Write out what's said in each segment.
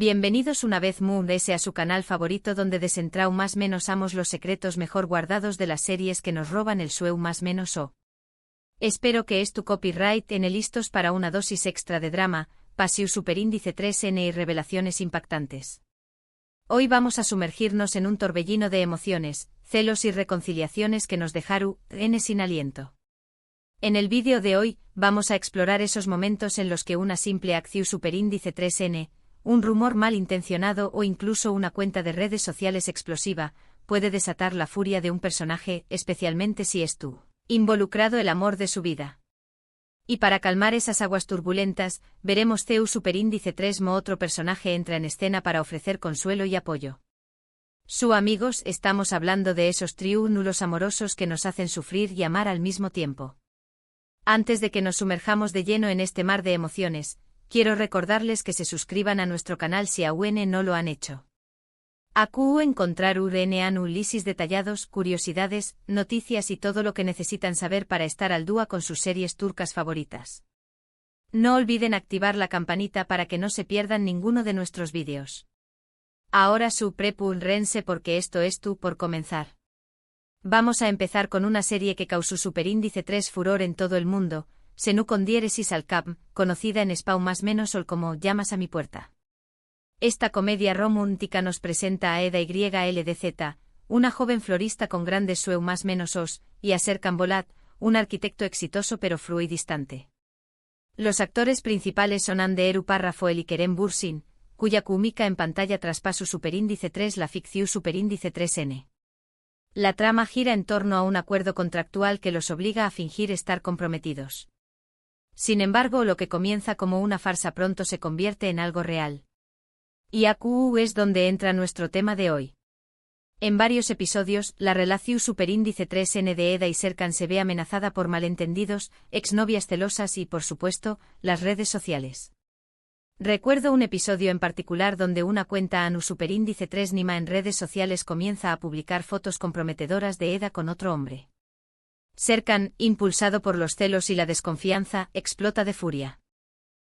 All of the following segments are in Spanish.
Bienvenidos una vez más a su canal favorito donde desentrau más menos amos los secretos mejor guardados de las series que nos roban el sueu más menos o. Espero que es tu copyright en listos para una dosis extra de drama, pasiu superíndice 3N y revelaciones impactantes. Hoy vamos a sumergirnos en un torbellino de emociones, celos y reconciliaciones que nos dejaron sin aliento. En el vídeo de hoy, vamos a explorar esos momentos en los que una simple acción superíndice 3N, un rumor malintencionado o incluso una cuenta de redes sociales explosiva, puede desatar la furia de un personaje, especialmente si es tú involucrado el amor de su vida. Y para calmar esas aguas turbulentas, veremos Ceu superíndice 3 mo otro personaje entra en escena para ofrecer consuelo y apoyo. Su amigos, estamos hablando de esos triángulos amorosos que nos hacen sufrir y amar al mismo tiempo. Antes de que nos sumerjamos de lleno en este mar de emociones, quiero recordarles que se suscriban a nuestro canal si aún no lo han hecho. Aquí encontrarán análisis detallados, curiosidades, noticias y todo lo que necesitan saber para estar al día con sus series turcas favoritas. No olviden activar la campanita para que no se pierdan ninguno de nuestros vídeos. Ahora prepárense porque esto es por comenzar. Vamos a empezar con una serie que causó superíndice 3 furor en todo el mundo, Senu con diéresis al cap, conocida en Spau más menos como Llamas a mi puerta. Esta comedia romántica nos presenta a Eda YLDZ, una joven florista con grandes sueños más menos os, y a Serkan Bolat, un arquitecto exitoso pero frío y distante. Los actores principales son Hande Parrafoel y Kerem Bürsin, cuya química en pantalla traspasó superíndice 3 la ficción superíndice 3N. La trama gira en torno a un acuerdo contractual que los obliga a fingir estar comprometidos. Sin embargo, lo que comienza como una farsa pronto se convierte en algo real. Y aquí es donde entra nuestro tema de hoy. En varios episodios, la relación superíndice 3N de Eda y Serkan se ve amenazada por malentendidos, exnovias celosas y, por supuesto, las redes sociales. Recuerdo un episodio en particular donde una cuenta anu superíndice 3 Nima en redes sociales comienza a publicar fotos comprometedoras de Eda con otro hombre. Serkan, impulsado por los celos y la desconfianza, explota de furia.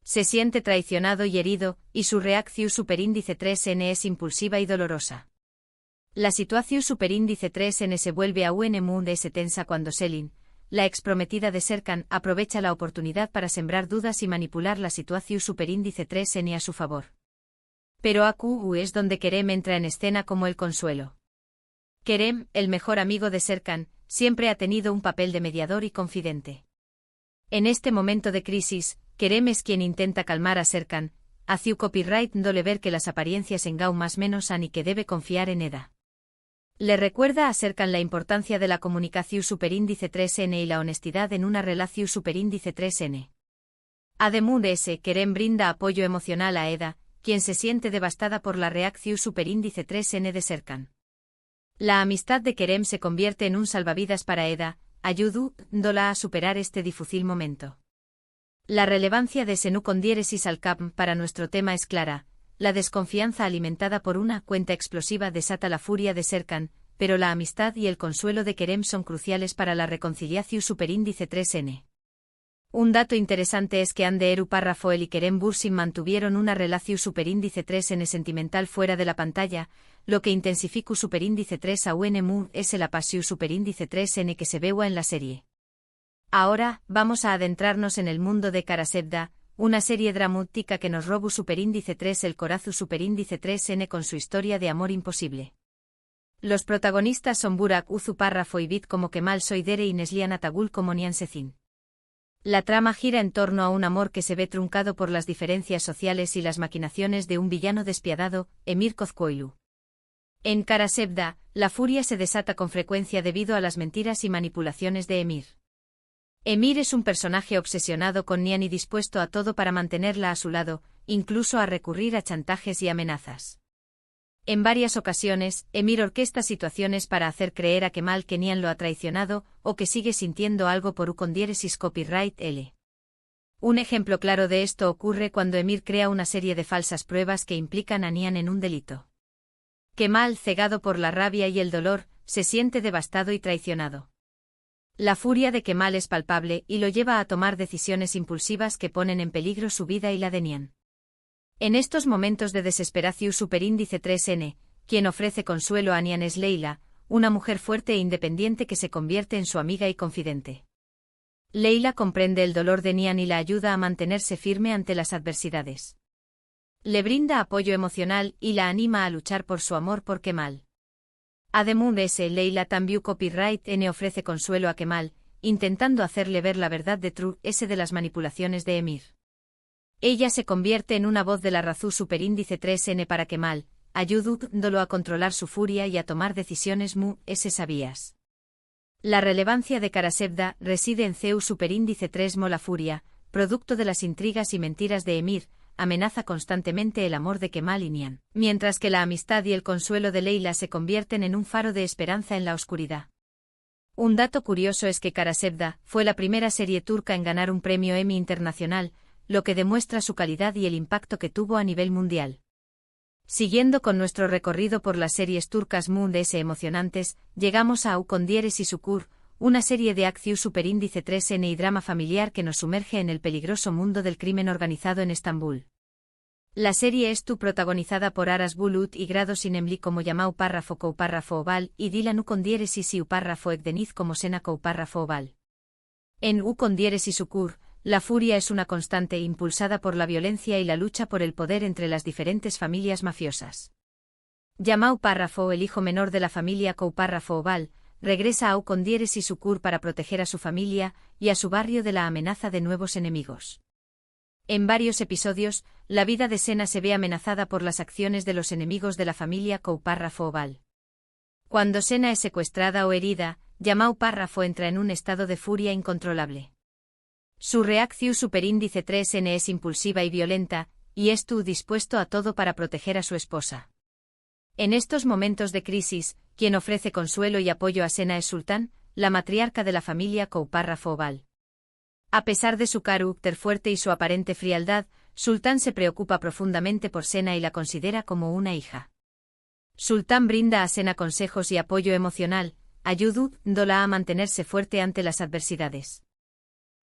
Se siente traicionado y herido, y su reacción superíndice 3N es impulsiva y dolorosa. La situación superíndice 3N se vuelve aún más tensa cuando Selin, la exprometida de Serkan, aprovecha la oportunidad para sembrar dudas y manipular la situación superíndice 3N a su favor. Pero aquí es donde Kerem entra en escena como el consuelo. Kerem, el mejor amigo de Serkan, siempre ha tenido un papel de mediador y confidente. En este momento de crisis, Kerem es quien intenta calmar a Serkan, haciendo copyright dándole ver que las apariencias engañan más menos y que debe confiar en Eda. Le recuerda a Serkan la importancia de la comunicación superíndice 3N y la honestidad en una relación superíndice 3N. Además, Kerem brinda apoyo emocional a Eda, quien se siente devastada por la reacción superíndice 3N de Serkan. La amistad de Kerem se convierte en un salvavidas para Eda, ayudándola a superar este difícil momento. La relevancia de Senu con diéresis al cap para nuestro tema es clara. La desconfianza alimentada por una cuenta explosiva desata la furia de Serkan, pero la amistad y el consuelo de Kerem son cruciales para la reconciliación superíndice 3N. Un dato interesante es que Hande Parrafoel y Kerem Bürsin mantuvieron una relación superíndice 3N sentimental fuera de la pantalla, lo que intensifica superíndice 3 aún es la pasión superíndice 3N que se veua en la serie. Ahora, vamos a adentrarnos en el mundo de Karasevda, una serie dramática que nos roba superíndice 3 el corazón superíndice 3N con su historia de amor imposible. Los protagonistas son Burak Uzu Párrafo y Bit como Kemal Soydere y Neslihan Atagul como Nihan Sezin. La trama gira en torno a un amor que se ve truncado por las diferencias sociales y las maquinaciones de un villano despiadado, Emir Kozkoylu. En Karasevda, la furia se desata con frecuencia debido a las mentiras y manipulaciones de Emir. Emir es un personaje obsesionado con Nihan y dispuesto a todo para mantenerla a su lado, incluso a recurrir a chantajes y amenazas. En varias ocasiones, Emir orquesta situaciones para hacer creer a Kemal que Nihan lo ha traicionado, o que sigue sintiendo algo por con diéresis copyright L. Un ejemplo claro de esto ocurre cuando Emir crea una serie de falsas pruebas que implican a Nihan en un delito. Kemal, cegado por la rabia y el dolor, se siente devastado y traicionado. La furia de Kemal es palpable y lo lleva a tomar decisiones impulsivas que ponen en peligro su vida y la de Nihan. En estos momentos de desesperación superíndice 3N, quien ofrece consuelo a Nian es Leila, una mujer fuerte e independiente que se convierte en su amiga y confidente. Leila comprende el dolor de Nian y la ayuda a mantenerse firme ante las adversidades. Le brinda apoyo emocional y la anima a luchar por su amor por Kemal. Además, Leila también copyright N ofrece consuelo a Kemal, intentando hacerle ver la verdad de True S de las manipulaciones de Emir. Ella se convierte en una voz de la razón superíndice 3N para Kemal, ayudándolo a controlar su furia y a tomar decisiones sabias. La relevancia de Karasevda reside en CEU superíndice 3 la furia, producto de las intrigas y mentiras de Emir, amenaza constantemente el amor de Kemal y Nian, mientras que la amistad y el consuelo de Leila se convierten en un faro de esperanza en la oscuridad. Un dato curioso es que Karasevda fue la primera serie turca en ganar un premio Emmy internacional, lo que demuestra su calidad y el impacto que tuvo a nivel mundial. Siguiendo con nuestro recorrido por las series turcas emocionantes, llegamos a U con Dieres y Sukur, una serie de acción superíndice 3N y drama familiar que nos sumerge en el peligroso mundo del crimen organizado en Estambul. La serie es protagonizada por Aras Bulut y Grado Sinemli como Yamau párrafo Kou párrafo Oval y Dilan U con Dieres y Siu párrafo Ekdeniz como Sena Kou párrafo Oval. En U con Dieres y Sukur, la furia es una constante impulsada por la violencia y la lucha por el poder entre las diferentes familias mafiosas. Yamau párrafo, el hijo menor de la familia Kou párrafo Oval, regresa a U con Dieres y Sukur para proteger a su familia y a su barrio de la amenaza de nuevos enemigos. En varios episodios, la vida de Sena se ve amenazada por las acciones de los enemigos de la familia Kou párrafo Oval. Cuando Sena es secuestrada o herida, Yamau párrafo entra en un estado de furia incontrolable. Su reacción superíndice 3N es impulsiva y violenta, y dispuesto a todo para proteger a su esposa. En estos momentos de crisis, quien ofrece consuelo y apoyo a Sena es Sultán, la matriarca de la familia Kou párrafo Oval. A pesar de su carácter fuerte y su aparente frialdad, Sultán se preocupa profundamente por Sena y la considera como una hija. Sultán brinda a Sena consejos y apoyo emocional, ayudándola a mantenerse fuerte ante las adversidades.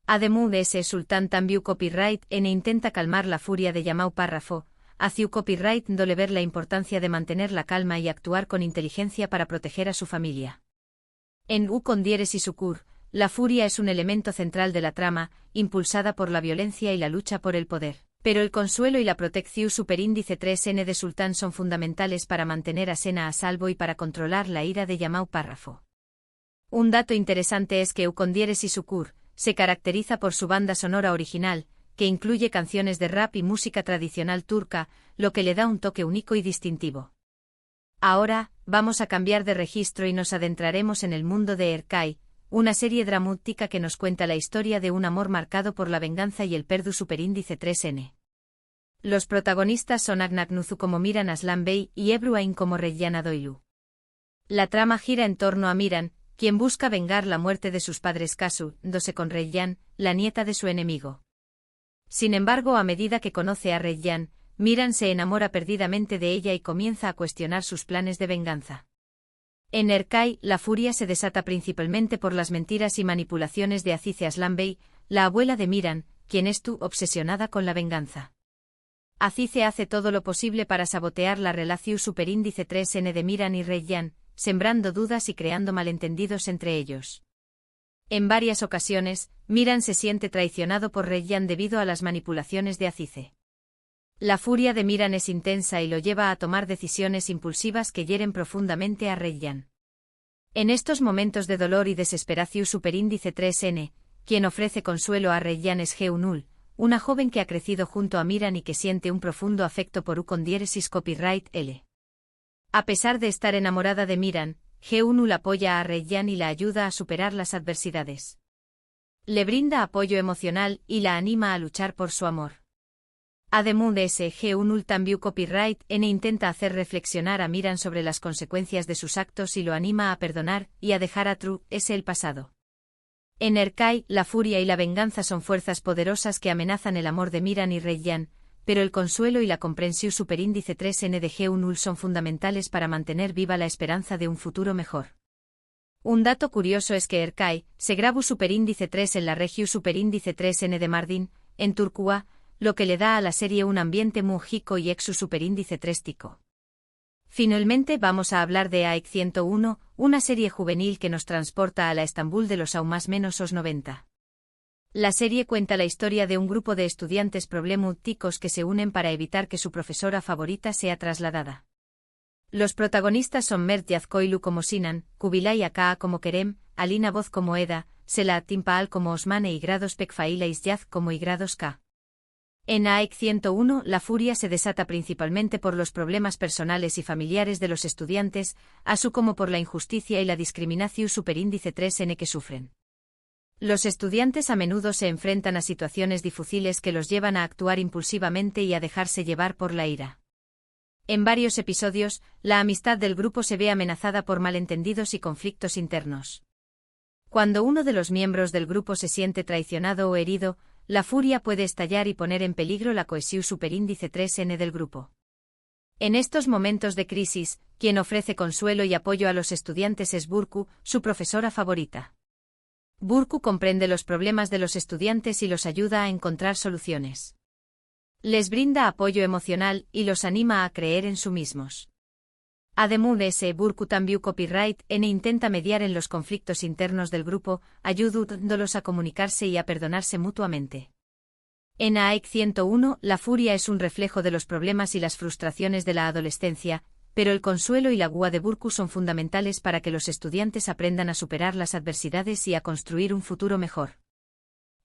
Además, Sultán también copyright N intenta calmar la furia de Yamau párrafo, hacia copyright dole ver la importancia de mantener la calma y actuar con inteligencia para proteger a su familia. En U con Dieres y Sukur, la furia es un elemento central de la trama, impulsada por la violencia y la lucha por el poder. Pero el consuelo y la protección superíndice 3N de Sultán son fundamentales para mantener a Sena a salvo y para controlar la ira de Yamau párrafo. Un dato interesante es que U con Dieres y Sukur se caracteriza por su banda sonora original, que incluye canciones de rap y música tradicional turca, lo que le da un toque único y distintivo. Ahora, vamos a cambiar de registro y nos adentraremos en el mundo de Erkay, una serie dramática que nos cuenta la historia de un amor marcado por la venganza y el perdu superíndice 3N. Los protagonistas son Agnagnuzu como Miran Aslan Bey y Ebru Ain como Reyyan Doilu. La trama gira en torno a Miran, quien busca vengar la muerte de sus padres casándose con Reyyan, la nieta de su enemigo. Sin embargo, a medida que conoce a Reyyan, Miran se enamora perdidamente de ella y comienza a cuestionar sus planes de venganza. En Erkay, la furia se desata principalmente por las mentiras y manipulaciones de Azize Aslan Bey, la abuela de Miran, quien es obsesionada con la venganza. Azize hace todo lo posible para sabotear la relación superíndice 3N de Miran y Reyyan, sembrando dudas y creando malentendidos entre ellos. En varias ocasiones, Miran se siente traicionado por Reyyan debido a las manipulaciones de Azize. La furia de Miran es intensa y lo lleva a tomar decisiones impulsivas que hieren profundamente a Reyyan. En estos momentos de dolor y desesperación superíndice 3N, quien ofrece consuelo a Reyyan es Geunul, una joven que ha crecido junto a Miran y que siente un profundo afecto por U con Dieresis copyright L. A pesar de estar enamorada de Miran, Geunul apoya a Reyyan y la ayuda a superar las adversidades. Le brinda apoyo emocional y la anima a luchar por su amor. Además de ese, Geunul también copyright N intenta hacer reflexionar a Miran sobre las consecuencias de sus actos y lo anima a perdonar y a dejar a True S el pasado. En Erkay, la furia y la venganza son fuerzas poderosas que amenazan el amor de Miran y Reyyan, pero el consuelo y la comprensión superíndice 3N de Geunul son fundamentales para mantener viva la esperanza de un futuro mejor. Un dato curioso es que Erkay se grabó superíndice 3 en la región superíndice 3N de Mardin, en Turquía, lo que le da a la serie un ambiente muy hico y exu superíndice 3 tico. Finalmente vamos a hablar de AEC 101, una serie juvenil que nos transporta a la Estambul de los más menos os 90. La serie cuenta la historia de un grupo de estudiantes problemáticos que se unen para evitar que su profesora favorita sea trasladada. Los protagonistas son Mert Yazkoilu como Sinan, Kubilay Akaa como Kerem, Alina Boz como Eda, Selahat Timpaal como Osman e Igrados Pekfaila Isyaz como Igrados K. En AEC 101, la furia se desata principalmente por los problemas personales y familiares de los estudiantes, así como por la injusticia y la discriminación superíndice 3N que sufren. Los estudiantes a menudo se enfrentan a situaciones difíciles que los llevan a actuar impulsivamente y a dejarse llevar por la ira. En varios episodios, la amistad del grupo se ve amenazada por malentendidos y conflictos internos. Cuando uno de los miembros del grupo se siente traicionado o herido, la furia puede estallar y poner en peligro la cohesión superíndice 3N del grupo. En estos momentos de crisis, quien ofrece consuelo y apoyo a los estudiantes es Burcu, su profesora favorita. Burcu comprende los problemas de los estudiantes y los ayuda a encontrar soluciones. Les brinda apoyo emocional y los anima a creer en sí mismos. Además, Burcu también copyright intenta mediar en los conflictos internos del grupo, ayudándolos a comunicarse y a perdonarse mutuamente. En AEC 101, la furia es un reflejo de los problemas y las frustraciones de la adolescencia, pero el consuelo y la guía de Burcu son fundamentales para que los estudiantes aprendan a superar las adversidades y a construir un futuro mejor.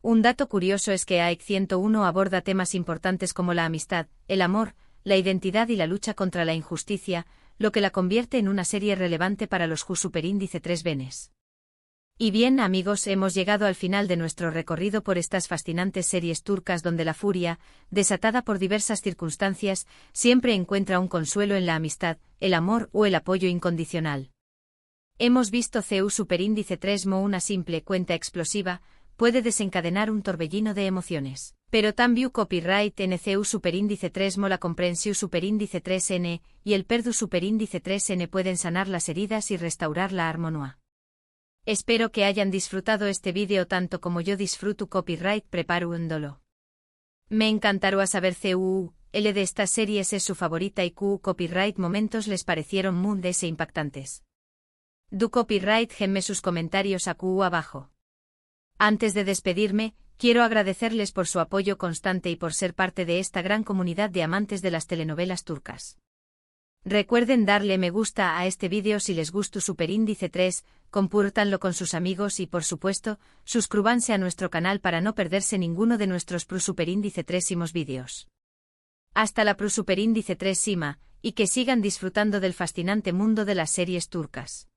Un dato curioso es que AEC 101 aborda temas importantes como la amistad, el amor, la identidad y la lucha contra la injusticia, lo que la convierte en una serie relevante para los superíndice 3 venes. Y bien, amigos, hemos llegado al final de nuestro recorrido por estas fascinantes series turcas donde la furia, desatada por diversas circunstancias, siempre encuentra un consuelo en la amistad, el amor o el apoyo incondicional. Hemos visto CU superíndice 3 como una simple cuenta explosiva, puede desencadenar un torbellino de emociones. Pero también copyright NCU superíndice 3 mo la comprensión superíndice 3N y el perdu superíndice 3N pueden sanar las heridas y restaurar la armonía. Espero que hayan disfrutado este vídeo tanto como yo disfruto copyright preparándolo. Me encantaría saber L de estas series es su favorita y copyright momentos les parecieron muy impactantes. Du copyright genme sus comentarios abajo. Antes de despedirme, quiero agradecerles por su apoyo constante y por ser parte de esta gran comunidad de amantes de las telenovelas turcas. Recuerden darle me gusta a este vídeo si les gustó superíndice 3, compártanlo con sus amigos y por supuesto, suscríbanse a nuestro canal para no perderse ninguno de nuestros superíndice 3 vídeos. Hasta la superíndice 3 y que sigan disfrutando del fascinante mundo de las series turcas.